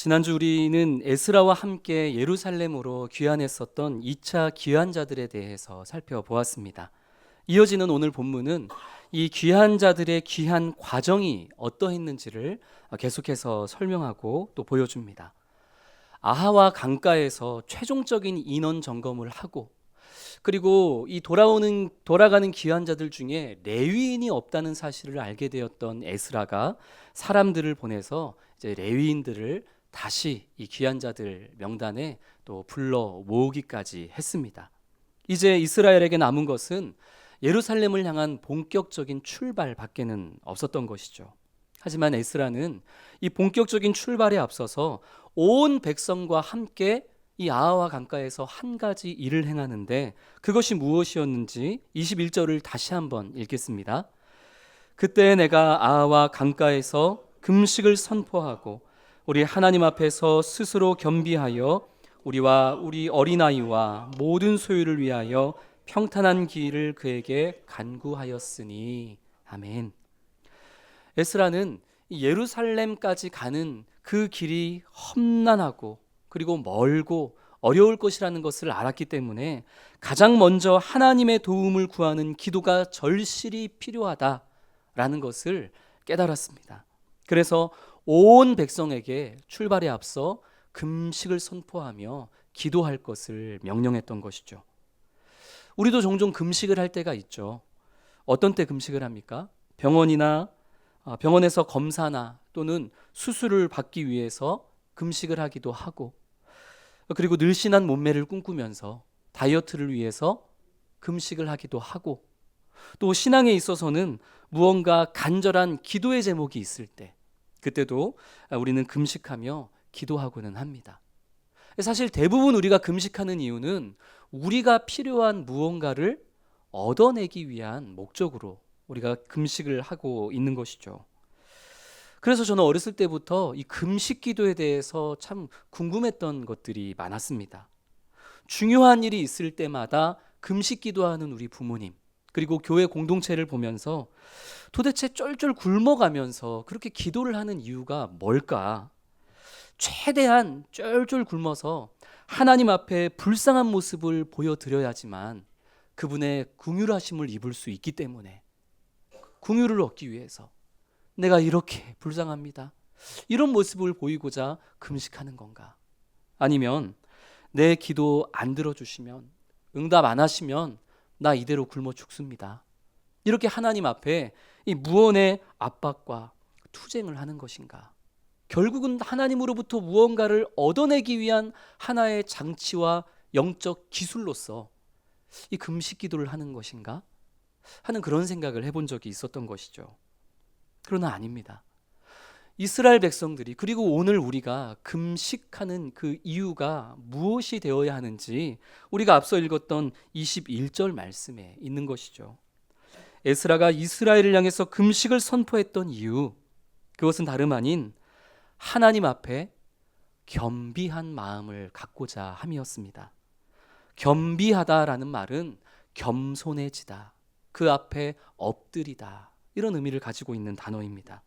지난주 우리는 에스라와 함께 예루살렘으로 귀환했었던 2차 귀환자들에 대해서 살펴보았습니다. 이어지는 오늘 본문은 이 귀환자들의 귀환 과정이 어떠했는지를 계속해서 설명하고 또 보여줍니다. 아하와 강가에서 최종적인 인원 점검을 하고, 그리고 이 돌아가는 귀환자들 중에 레위인이 없다는 사실을 알게 되었던 에스라가 사람들을 보내서 이제 레위인들을 다시 이 귀환자들 명단에 또 불러 모으기까지 했습니다. 이제 이스라엘에게 남은 것은 예루살렘을 향한 본격적인 출발밖에는 없었던 것이죠. 하지만 에스라는 이 본격적인 출발에 앞서서 온 백성과 함께 이 아하와 강가에서 한 가지 일을 행하는데, 그것이 무엇이었는지 21절을 다시 한번 읽겠습니다. 그때 내가 아하와 강가에서 금식을 선포하고 우리 하나님 앞에서 스스로 겸비하여 우리와 우리 어린아이와 모든 소유를 위하여 평탄한 길을 그에게 간구하였으니. 아멘. 에스라는 예루살렘까지 가는 그 길이 험난하고 그리고 멀고 어려울 것이라는 것을 알았기 때문에 가장 먼저 하나님의 도움을 구하는 기도가 절실히 필요하다라는 것을 깨달았습니다. 그래서 온 백성에게 출발에 앞서 금식을 선포하며 기도할 것을 명령했던 것이죠. 우리도 종종 금식을 할 때가 있죠. 어떤 때 금식을 합니까? 병원에서 검사나 또는 수술을 받기 위해서 금식을 하기도 하고, 그리고 늘씬한 몸매를 꿈꾸면서 다이어트를 위해서 금식을 하기도 하고, 또 신앙에 있어서는 무언가 간절한 기도의 제목이 있을 때, 그때도 우리는 금식하며 기도하고는 합니다. 사실 대부분 우리가 금식하는 이유는 우리가 필요한 무언가를 얻어내기 위한 목적으로 우리가 금식을 하고 있는 것이죠. 그래서 저는 어렸을 때부터 이 금식 기도에 대해서 참 궁금했던 것들이 많았습니다. 중요한 일이 있을 때마다 금식 기도하는 우리 부모님, 그리고 교회 공동체를 보면서 도대체 쫄쫄 굶어가면서 그렇게 기도를 하는 이유가 뭘까? 최대한 쫄쫄 굶어서 하나님 앞에 불쌍한 모습을 보여드려야지만 그분의 긍휼하심을 입을 수 있기 때문에, 긍휼을 얻기 위해서 내가 이렇게 불쌍합니다, 이런 모습을 보이고자 금식하는 건가? 아니면 내 기도 안 들어주시면, 응답 안 하시면 나 이대로 굶어 죽습니다, 이렇게 하나님 앞에 이 무언의 압박과 투쟁을 하는 것인가? 결국은 하나님으로부터 무언가를 얻어내기 위한 하나의 장치와 영적 기술로서 이 금식 기도를 하는 것인가 하는 그런 생각을 해본 적이 있었던 것이죠. 그러나 아닙니다. 이스라엘 백성들이, 그리고 오늘 우리가 금식하는 그 이유가 무엇이 되어야 하는지 우리가 앞서 읽었던 21절 말씀에 있는 것이죠. 에스라가 이스라엘을 향해서 금식을 선포했던 이유, 그것은 다름 아닌 하나님 앞에 겸비한 마음을 갖고자 함이었습니다. 겸비하다라는 말은 겸손해지다, 그 앞에 엎드리다, 이런 의미를 가지고 있는 단어입니다.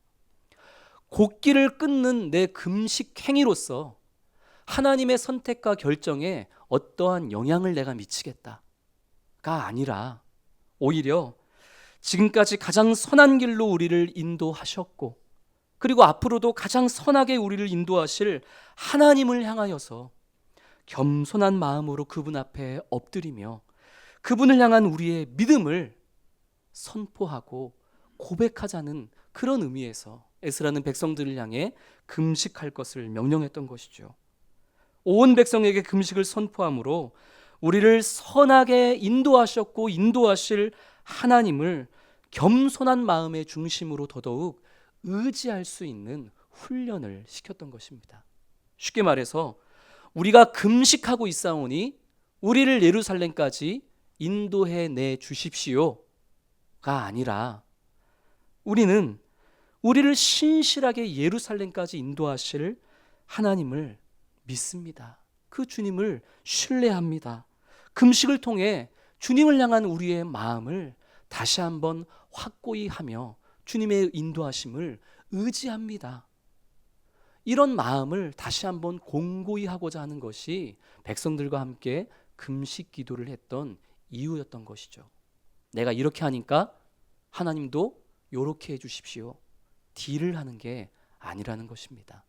곡기를 끊는 내 금식 행위로서 하나님의 선택과 결정에 어떠한 영향을 내가 미치겠다가 아니라, 오히려 지금까지 가장 선한 길로 우리를 인도하셨고, 그리고 앞으로도 가장 선하게 우리를 인도하실 하나님을 향하여서 겸손한 마음으로 그분 앞에 엎드리며 그분을 향한 우리의 믿음을 선포하고 고백하자는 그런 의미에서 에스라는 백성들을 향해 금식할 것을 명령했던 것이죠. 온 백성에게 금식을 선포함으로 우리를 선하게 인도하셨고 인도하실 하나님을 겸손한 마음의 중심으로 더더욱 의지할 수 있는 훈련을 시켰던 것입니다. 쉽게 말해서 우리가 금식하고 있사오니 우리를 예루살렘까지 인도해 내 주십시오가 아니라, 우리는 우리를 신실하게 예루살렘까지 인도하실 하나님을 믿습니다. 그 주님을 신뢰합니다. 금식을 통해 주님을 향한 우리의 마음을 다시 한번 확고히 하며 주님의 인도하심을 의지합니다. 이런 마음을 다시 한번 공고히 하고자 하는 것이 백성들과 함께 금식 기도를 했던 이유였던 것이죠. 내가 이렇게 하니까 하나님도 이렇게 해주십시오. 딜을 하는 게 아니라는 것입니다.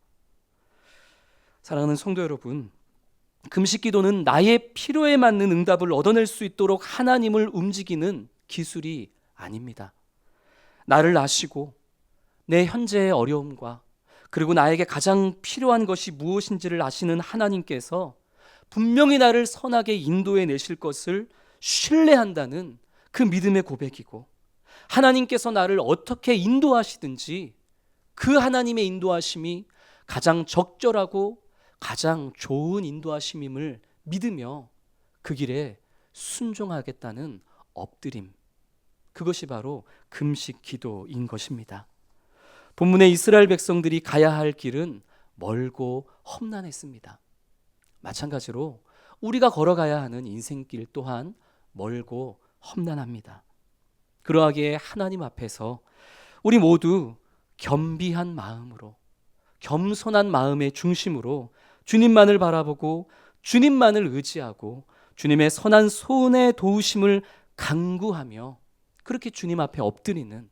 사랑하는 성도 여러분, 금식 기도는 나의 필요에 맞는 응답을 얻어낼 수 있도록 하나님을 움직이는 기술이 아닙니다. 나를 아시고 내 현재의 어려움과 그리고 나에게 가장 필요한 것이 무엇인지를 아시는 하나님께서 분명히 나를 선하게 인도해 내실 것을 신뢰한다는 그 믿음의 고백이고, 하나님께서 나를 어떻게 인도하시든지 그 하나님의 인도하심이 가장 적절하고 가장 좋은 인도하심임을 믿으며 그 길에 순종하겠다는 엎드림, 그것이 바로 금식 기도인 것입니다. 본문의 이스라엘 백성들이 가야 할 길은 멀고 험난했습니다. 마찬가지로 우리가 걸어가야 하는 인생길 또한 멀고 험난합니다. 그러하기에 하나님 앞에서 우리 모두 겸비한 마음으로, 겸손한 마음의 중심으로 주님만을 바라보고 주님만을 의지하고 주님의 선한 손의 도우심을 간구하며 그렇게 주님 앞에 엎드리는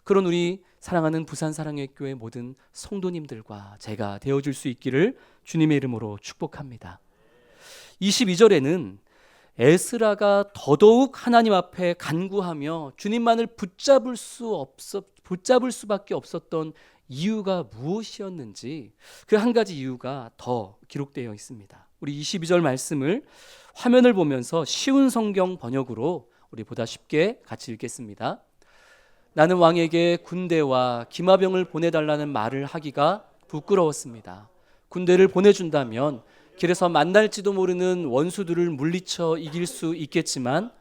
그런 우리 사랑하는 부산사랑의교회 모든 성도님들과 제가 되어줄 수 있기를 주님의 이름으로 축복합니다. 22절에는 에스라가 더더욱 하나님 앞에 간구하며 주님만을 붙잡을 수밖에 없었던 이유가 무엇이었는지 그 한 가지 이유가 더 기록되어 있습니다. 우리 22절 말씀을 화면을 보면서 쉬운 성경 번역으로 우리 보다 쉽게 같이 읽겠습니다. 나는 왕에게 군대와 기마병을 보내달라는 말을 하기가 부끄러웠습니다. 군대를 보내준다면 길에서 만날지도 모르는 원수들을 물리쳐 이길 수 있겠지만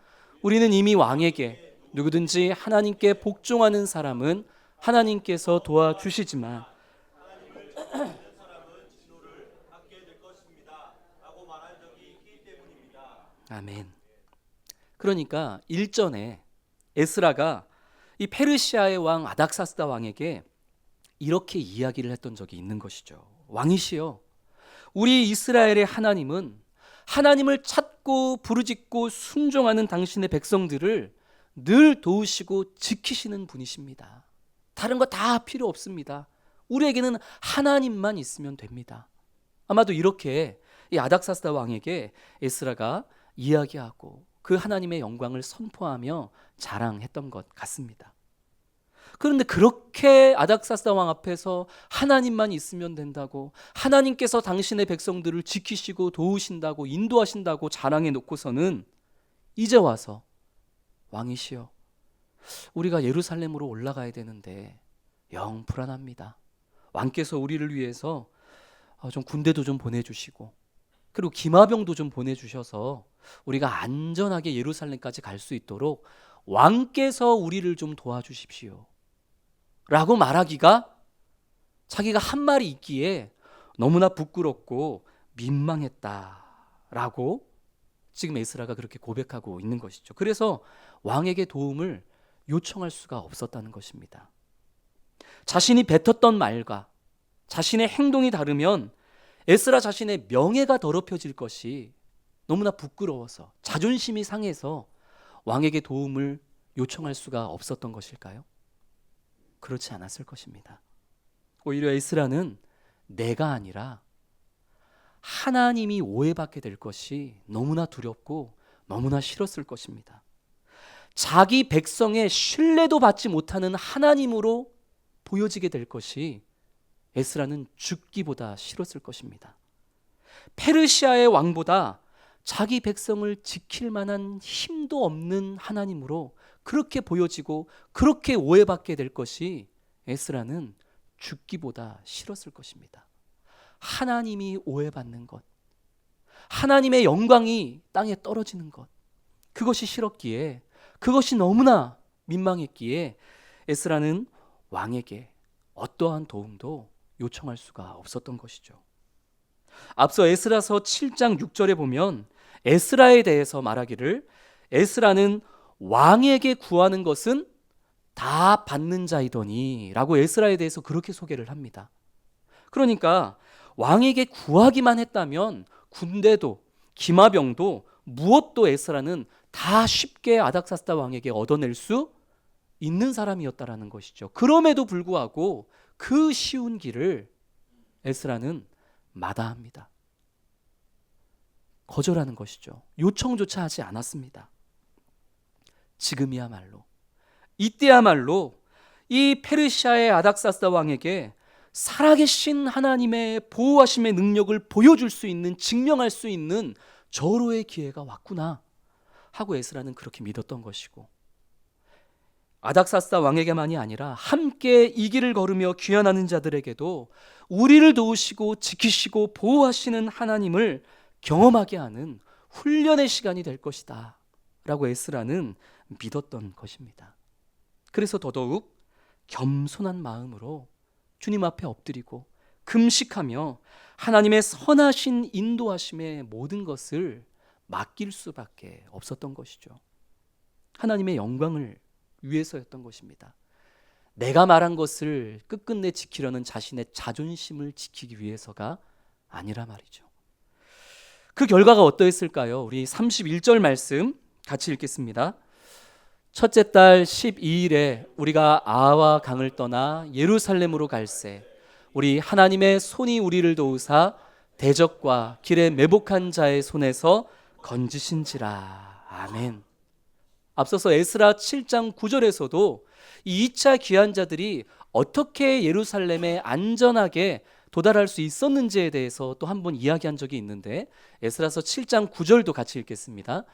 우리는 이미 왕에게 누구든지 하나님께 복종하는 사람은 하나님께서 도와주시지만 아멘. 그러니까 일전에 에스라가 이 페르시아의 왕 아닥사스다 왕에게 이렇게 이야기를 했던 적이 있는 것이죠. 왕이시여, 우리 이스라엘의 하나님은 하나님을 찾고 부르짖고 순종하는 당신의 백성들을 늘 도우시고 지키시는 분이십니다. 다른 거 다 필요 없습니다. 우리에게는 하나님만 있으면 됩니다. 아마도 이렇게 이 아닥사스다 왕에게 에스라가 이야기하고 그 하나님의 영광을 선포하며 자랑했던 것 같습니다. 그런데 그렇게 아닥사스다 왕 앞에서 하나님만 있으면 된다고, 하나님께서 당신의 백성들을 지키시고 도우신다고 인도하신다고 자랑해 놓고서는 이제 와서 왕이시여, 우리가 예루살렘으로 올라가야 되는데 영 불안합니다. 왕께서 우리를 위해서 좀 군대도 좀 보내주시고 그리고 기마병도 좀 보내주셔서 우리가 안전하게 예루살렘까지 갈 수 있도록 왕께서 우리를 좀 도와주십시오 라고 말하기가 자기가 한 말이 있기에 너무나 부끄럽고 민망했다라고 지금 에스라가 그렇게 고백하고 있는 것이죠. 그래서 왕에게 도움을 요청할 수가 없었다는 것입니다. 자신이 뱉었던 말과 자신의 행동이 다르면 에스라 자신의 명예가 더럽혀질 것이 너무나 부끄러워서 자존심이 상해서 왕에게 도움을 요청할 수가 없었던 것일까요? 그렇지 않았을 것입니다. 오히려 에스라는 내가 아니라 하나님이 오해받게 될 것이 너무나 두렵고 너무나 싫었을 것입니다. 자기 백성의 신뢰도 받지 못하는 하나님으로 보여지게 될 것이 에스라는 죽기보다 싫었을 것입니다. 페르시아의 왕보다 자기 백성을 지킬 만한 힘도 없는 하나님으로 그렇게 보여지고 그렇게 오해받게 될 것이 에스라는 죽기보다 싫었을 것입니다. 하나님이 오해받는 것, 하나님의 영광이 땅에 떨어지는 것, 그것이 싫었기에, 그것이 너무나 민망했기에 에스라는 왕에게 어떠한 도움도 요청할 수가 없었던 것이죠. 앞서 에스라서 7장 6절에 보면 에스라에 대해서 말하기를 에스라는 왕에게 구하는 것은 다 받는 자이더니 라고 에스라에 대해서 그렇게 소개를 합니다. 그러니까 왕에게 구하기만 했다면 군대도 기마병도 무엇도 에스라는 다 쉽게 아닥사스다 왕에게 얻어낼 수 있는 사람이었다라는 것이죠. 그럼에도 불구하고 그 쉬운 길을 에스라는 마다합니다. 거절하는 것이죠. 요청조차 하지 않았습니다. 지금이야말로, 이때야말로 이 페르시아의 아닥사스다 왕에게 살아계신 하나님의 보호하심의 능력을 보여줄 수 있는, 증명할 수 있는 절호의 기회가 왔구나 하고 에스라는 그렇게 믿었던 것이고, 아닥사스다 왕에게만이 아니라 함께 이 길을 걸으며 귀환하는 자들에게도 우리를 도우시고 지키시고 보호하시는 하나님을 경험하게 하는 훈련의 시간이 될 것이다 라고 에스라는 믿었던 것입니다. 그래서 더더욱 겸손한 마음으로 주님 앞에 엎드리고 금식하며 하나님의 선하신 인도하심의 모든 것을 맡길 수밖에 없었던 것이죠. 하나님의 영광을 위해서였던 것입니다. 내가 말한 것을 끝끝내 지키려는 자신의 자존심을 지키기 위해서가 아니라 말이죠. 그 결과가 어떠했을까요? 우리 31절 말씀 같이 읽겠습니다. 첫째 달 12일에 우리가 아와 강을 떠나 예루살렘으로 갈새 우리 하나님의 손이 우리를 도우사 대적과 길에 매복한 자의 손에서 건지신지라. 아멘. 앞서서 에스라 7장 9절에서도 이 2차 귀환자들이 어떻게 예루살렘에 안전하게 도달할 수 있었는지에 대해서 또 한 번 이야기한 적이 있는데, 에스라서 7장 9절도 같이 읽겠습니다.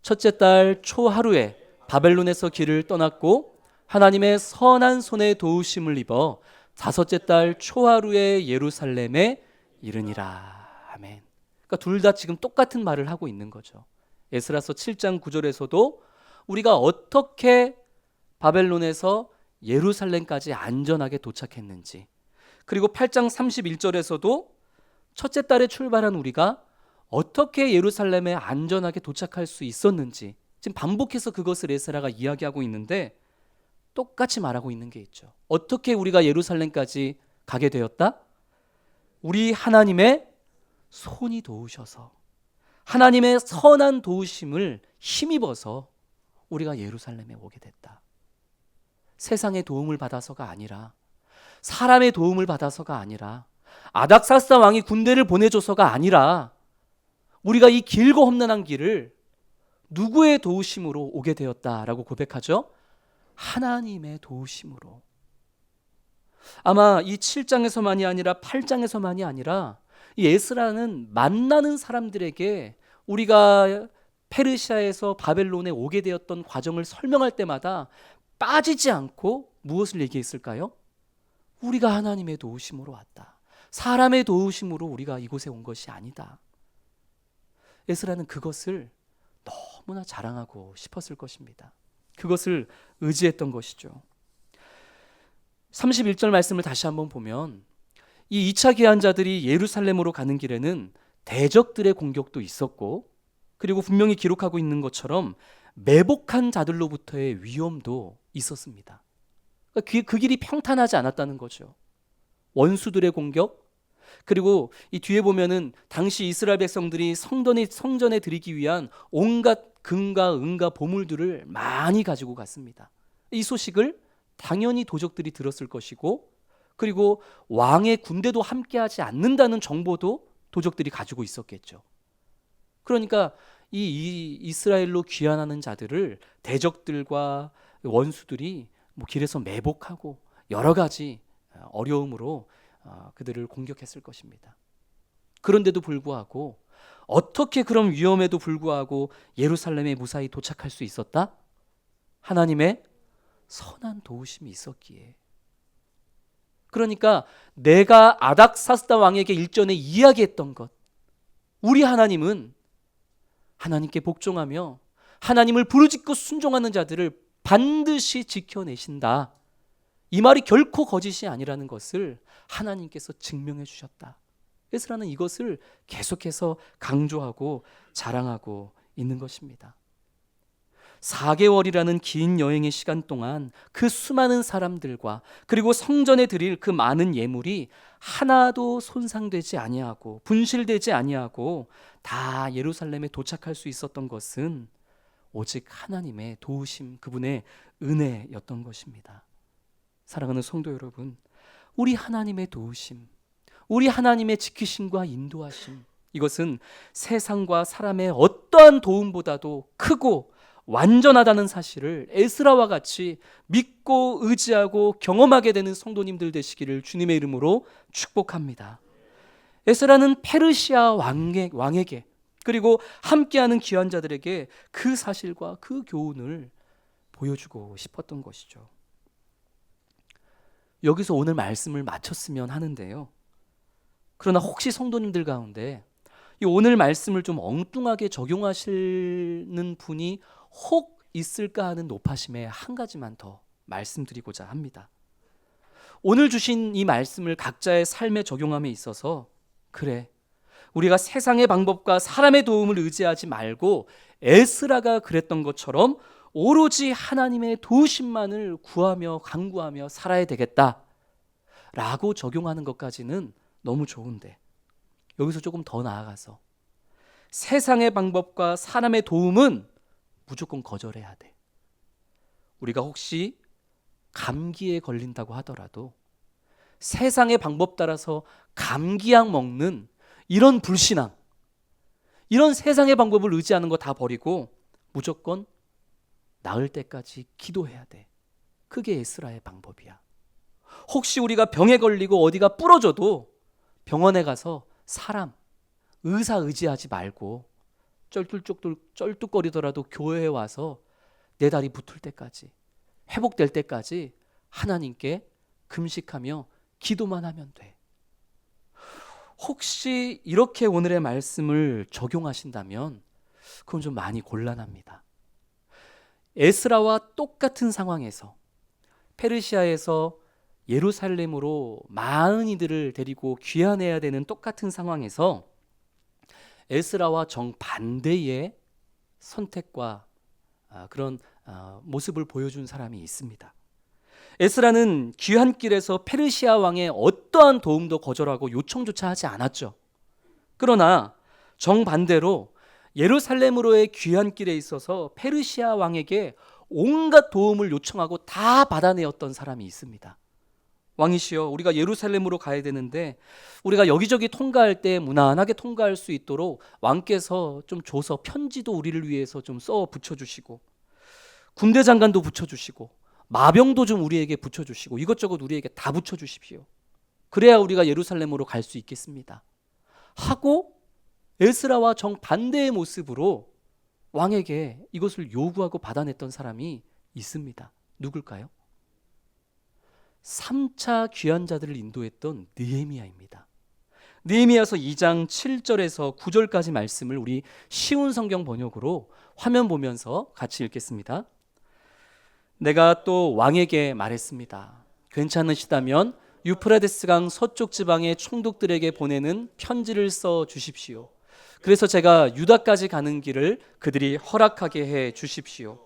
첫째 달 초하루에 바벨론에서 길을 떠났고 하나님의 선한 손에 도우심을 입어 다섯째 달 초하루에 예루살렘에 이르니라. 아멘. 그러니까 둘 다 지금 똑같은 말을 하고 있는 거죠. 에스라서 7장 9절에서도 우리가 어떻게 바벨론에서 예루살렘까지 안전하게 도착했는지, 그리고 8장 31절에서도 첫째 달에 출발한 우리가 어떻게 예루살렘에 안전하게 도착할 수 있었는지 지금 반복해서 그것을 에스라가 이야기하고 있는데, 똑같이 말하고 있는 게 있죠. 어떻게 우리가 예루살렘까지 가게 되었다? 우리 하나님의 손이 도우셔서, 하나님의 선한 도우심을 힘입어서 우리가 예루살렘에 오게 됐다. 세상의 도움을 받아서가 아니라, 사람의 도움을 받아서가 아니라, 아닥사스다 왕이 군대를 보내줘서가 아니라, 우리가 이 길고 험난한 길을 누구의 도우심으로 오게 되었다라고 고백하죠? 하나님의 도우심으로. 아마 이 7장에서만이 아니라 8장에서만이 아니라 이 에스라는 만나는 사람들에게 우리가 페르시아에서 바벨론에 오게 되었던 과정을 설명할 때마다 빠지지 않고 무엇을 얘기했을까요? 우리가 하나님의 도우심으로 왔다. 사람의 도우심으로 우리가 이곳에 온 것이 아니다. 에스라는 그것을 너무나 자랑하고 싶었을 것입니다. 그것을 의지했던 것이죠. 31절 말씀을 다시 한번 보면 이 2차 귀환자들이 예루살렘으로 가는 길에는 대적들의 공격도 있었고, 그리고 분명히 기록하고 있는 것처럼 매복한 자들로부터의 위험도 있었습니다. 그러니까 그 길이 평탄하지 않았다는 거죠. 원수들의 공격, 그리고 이 뒤에 보면은 당시 이스라엘 백성들이 성전에 드리기 위한 온갖 금과 은과 보물들을 많이 가지고 갔습니다. 이 소식을 당연히 도적들이 들었을 것이고, 그리고 왕의 군대도 함께하지 않는다는 정보도 도적들이 가지고 있었겠죠. 그러니까 이 이스라엘로 귀환하는 자들을 대적들과 원수들이 길에서 매복하고 여러 가지 어려움으로 그들을 공격했을 것입니다. 그런데도 불구하고 어떻게 그런 위험에도 불구하고 예루살렘에 무사히 도착할 수 있었다? 하나님의 선한 도우심이 있었기에. 그러니까 내가 아닥사스다 왕에게 일전에 이야기했던 것, 우리 하나님은 하나님께 복종하며 하나님을 부르짖고 순종하는 자들을 반드시 지켜내신다. 이 말이 결코 거짓이 아니라는 것을 하나님께서 증명해 주셨다. 에스라는 이것을 계속해서 강조하고 자랑하고 있는 것입니다. 4개월이라는 긴 여행의 시간 동안 그 수많은 사람들과 그리고 성전에 드릴 그 많은 예물이 하나도 손상되지 아니하고 분실되지 아니하고 다 예루살렘에 도착할 수 있었던 것은 오직 하나님의 도우심, 그분의 은혜였던 것입니다. 사랑하는 성도 여러분, 우리 하나님의 도우심, 우리 하나님의 지키심과 인도하심, 이것은 세상과 사람의 어떠한 도움보다도 크고 완전하다는 사실을 에스라와 같이 믿고 의지하고 경험하게 되는 성도님들 되시기를 주님의 이름으로 축복합니다. 에스라는 페르시아 왕에게 그리고 함께하는 귀한 자들에게 그 사실과 그 교훈을 보여주고 싶었던 것이죠. 여기서 오늘 말씀을 마쳤으면 하는데요. 그러나 혹시 성도님들 가운데 이 오늘 말씀을 좀 엉뚱하게 적용하시는 분이 혹 있을까 하는 높아심에 한 가지만 더 말씀드리고자 합니다. 오늘 주신 이 말씀을 각자의 삶에 적용함에 있어서 그래, 우리가 세상의 방법과 사람의 도움을 의지하지 말고 에스라가 그랬던 것처럼 오로지 하나님의 도우심만을 구하며 간구하며 살아야 되겠다 라고 적용하는 것까지는 너무 좋은데, 여기서 조금 더 나아가서 세상의 방법과 사람의 도움은 무조건 거절해야 돼. 우리가 혹시 감기에 걸린다고 하더라도 세상의 방법 따라서 감기약 먹는 이런 불신앙, 이런 세상의 방법을 의지하는 거 다 버리고 무조건 나을 때까지 기도해야 돼. 그게 에스라의 방법이야. 혹시 우리가 병에 걸리고 어디가 부러져도 병원에 가서 사람, 의사 의지하지 말고 쩔뚝거리더라도 교회에 와서 내 다리 붙을 때까지, 회복될 때까지 하나님께 금식하며 기도만 하면 돼. 혹시 이렇게 오늘의 말씀을 적용하신다면 그건 좀 많이 곤란합니다. 에스라와 똑같은 상황에서 페르시아에서 예루살렘으로 많은 이들을 데리고 귀환해야 되는 똑같은 상황에서 에스라와 정반대의 선택과 그런 모습을 보여준 사람이 있습니다. 에스라는 귀환길에서 페르시아 왕의 어떠한 도움도 거절하고 요청조차 하지 않았죠. 그러나 정반대로 예루살렘으로의 귀환길에 있어서 페르시아 왕에게 온갖 도움을 요청하고 다 받아내었던 사람이 있습니다. 왕이시여, 우리가 예루살렘으로 가야 되는데 우리가 여기저기 통과할 때 무난하게 통과할 수 있도록 왕께서 좀 줘서 편지도 우리를 위해서 좀 써 붙여주시고, 군대 장관도 붙여주시고, 마병도 좀 우리에게 붙여주시고, 이것저것 우리에게 다 붙여주십시오. 그래야 우리가 예루살렘으로 갈 수 있겠습니다 하고 에스라와 정반대의 모습으로 왕에게 이것을 요구하고 받아냈던 사람이 있습니다. 누굴까요? 3차 귀환자들을 인도했던 느헤미야입니다. 느헤미야서 2장 7절에서 9절까지 말씀을 우리 쉬운 성경 번역으로 화면 보면서 같이 읽겠습니다. 내가 또 왕에게 말했습니다. 괜찮으시다면 유프라데스강 서쪽 지방의 총독들에게 보내는 편지를 써 주십시오. 그래서 제가 유다까지 가는 길을 그들이 허락하게 해 주십시오.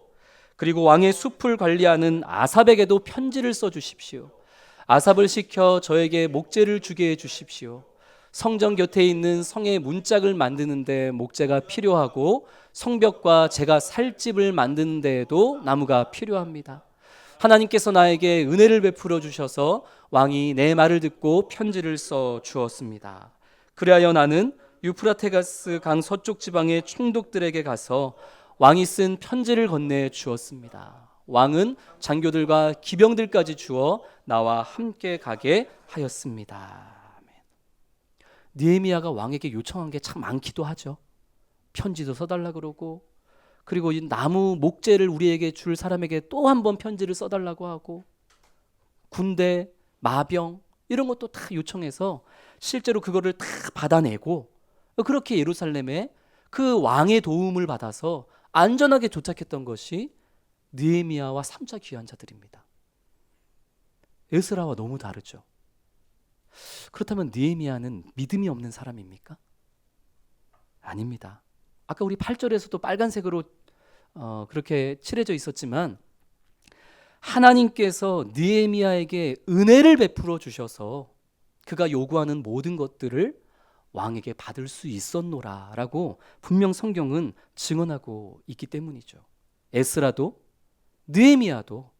그리고 왕의 숲을 관리하는 아삽에게도 편지를 써 주십시오. 아삽을 시켜 저에게 목재를 주게 해 주십시오. 성전 곁에 있는 성의 문짝을 만드는데 목재가 필요하고 성벽과 제가 살 집을 만드는 데에도 나무가 필요합니다. 하나님께서 나에게 은혜를 베풀어 주셔서 왕이 내 말을 듣고 편지를 써 주었습니다. 그리하여 나는 유프라테가스 강 서쪽 지방의 총독들에게 가서 왕이 쓴 편지를 건네 주었습니다. 왕은 장교들과 기병들까지 주어 나와 함께 가게 하였습니다. 느헤미야가 왕에게 요청한 게 참 많기도 하죠. 편지도 써달라 그러고, 그리고 이 나무 목재를 우리에게 줄 사람에게 또 한 번 편지를 써달라고 하고, 군대, 마병 이런 것도 다 요청해서 실제로 그거를 다 받아내고, 그렇게 예루살렘에 그 왕의 도움을 받아서 안전하게 도착했던 것이 느헤미야와 3차 귀환자들입니다. 에스라와 너무 다르죠. 그렇다면 느헤미야는 믿음이 없는 사람입니까? 아닙니다. 아까 우리 8절에서도 빨간색으로 그렇게 칠해져 있었지만 하나님께서 느헤미야에게 은혜를 베풀어 주셔서 그가 요구하는 모든 것들을 왕에게 받을 수 있었노라라고 분명 성경은 증언하고 있기 때문이죠. 에스라도 느헤미야도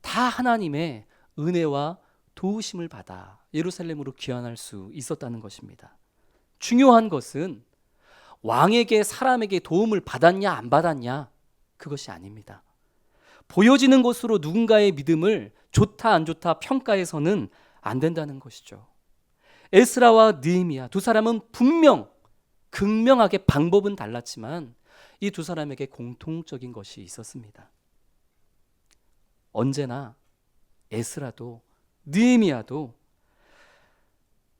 다 하나님의 은혜와 도우심을 받아 예루살렘으로 귀환할 수 있었다는 것입니다. 중요한 것은 왕에게 사람에게 도움을 받았냐 안 받았냐 그것이 아닙니다. 보여지는 것으로 누군가의 믿음을 좋다 안 좋다 평가해서는 안 된다는 것이죠. 에스라와 느헤미야 두 사람은 분명 극명하게 방법은 달랐지만 이 두 사람에게 공통적인 것이 있었습니다. 언제나 에스라도 느헤미야도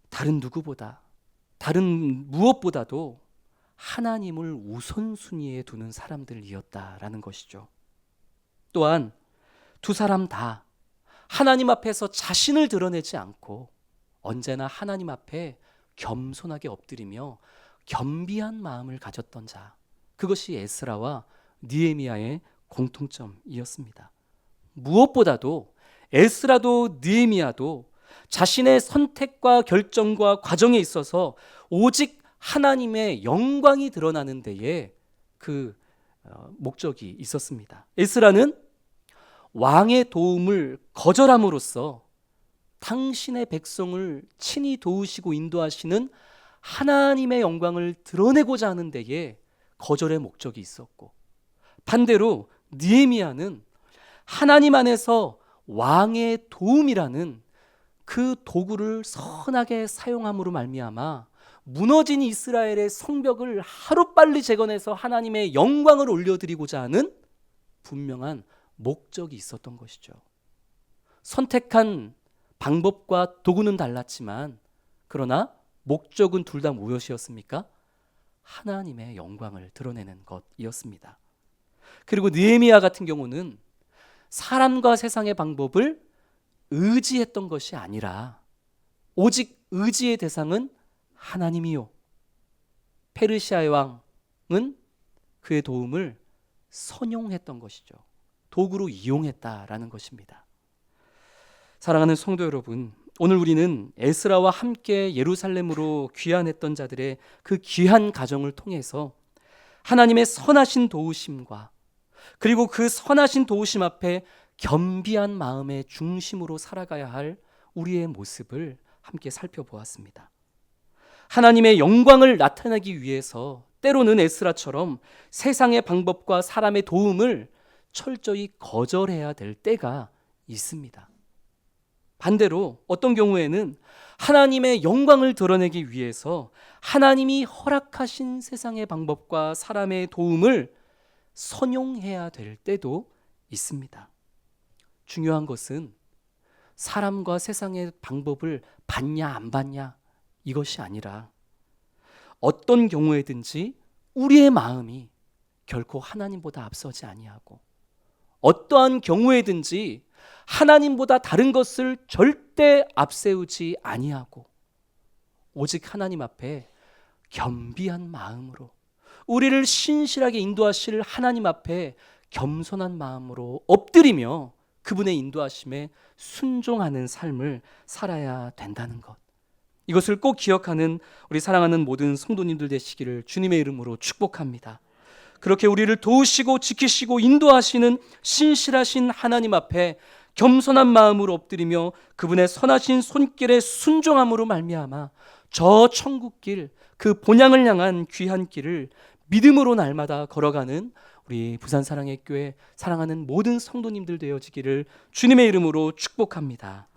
다른 누구보다 다른 무엇보다도 하나님을 우선순위에 두는 사람들이었다라는 것이죠. 또한 두 사람 다 하나님 앞에서 자신을 드러내지 않고 언제나 하나님 앞에 겸손하게 엎드리며 겸비한 마음을 가졌던 자, 그것이 에스라와 느헤미야의 공통점이었습니다. 무엇보다도 에스라도 느헤미야도 자신의 선택과 결정과 과정에 있어서 오직 하나님의 영광이 드러나는 데에 그 목적이 있었습니다. 에스라는 왕의 도움을 거절함으로써 당신의 백성을 친히 도우시고 인도하시는 하나님의 영광을 드러내고자 하는 데에 거절의 목적이 있었고, 반대로 느헤미야는 하나님 안에서 왕의 도움이라는 그 도구를 선하게 사용함으로 말미암아 무너진 이스라엘의 성벽을 하루빨리 재건해서 하나님의 영광을 올려드리고자 하는 분명한 목적이 있었던 것이죠. 선택한 방법과 도구는 달랐지만 그러나 목적은 둘 다 무엇이었습니까? 하나님의 영광을 드러내는 것이었습니다. 그리고 느헤미야 같은 경우는 사람과 세상의 방법을 의지했던 것이 아니라 오직 의지의 대상은 하나님이요, 페르시아의 왕은 그의 도움을 선용했던 것이죠. 도구로 이용했다라는 것입니다. 사랑하는 성도 여러분, 오늘 우리는 에스라와 함께 예루살렘으로 귀환했던 자들의 그 귀한 가정을 통해서 하나님의 선하신 도우심과 그리고 그 선하신 도우심 앞에 겸비한 마음의 중심으로 살아가야 할 우리의 모습을 함께 살펴보았습니다. 하나님의 영광을 나타내기 위해서 때로는 에스라처럼 세상의 방법과 사람의 도움을 철저히 거절해야 될 때가 있습니다. 반대로 어떤 경우에는 하나님의 영광을 드러내기 위해서 하나님이 허락하신 세상의 방법과 사람의 도움을 선용해야 될 때도 있습니다. 중요한 것은 사람과 세상의 방법을 받냐 안 받냐 이것이 아니라 어떤 경우에든지 우리의 마음이 결코 하나님보다 앞서지 아니하고 어떠한 경우에든지 하나님보다 다른 것을 절대 앞세우지 아니하고 오직 하나님 앞에 겸비한 마음으로 우리를 신실하게 인도하실 하나님 앞에 겸손한 마음으로 엎드리며 그분의 인도하심에 순종하는 삶을 살아야 된다는 것, 이것을 꼭 기억하는 우리 사랑하는 모든 성도님들 되시기를 주님의 이름으로 축복합니다. 그렇게 우리를 도우시고 지키시고 인도하시는 신실하신 하나님 앞에 겸손한 마음으로 엎드리며 그분의 선하신 손길에 순종함으로 말미암아 저 천국길, 그 본향을 향한 귀한 길을 믿음으로 날마다 걸어가는 우리 부산 사랑의 교회 사랑하는 모든 성도님들 되어지기를 주님의 이름으로 축복합니다.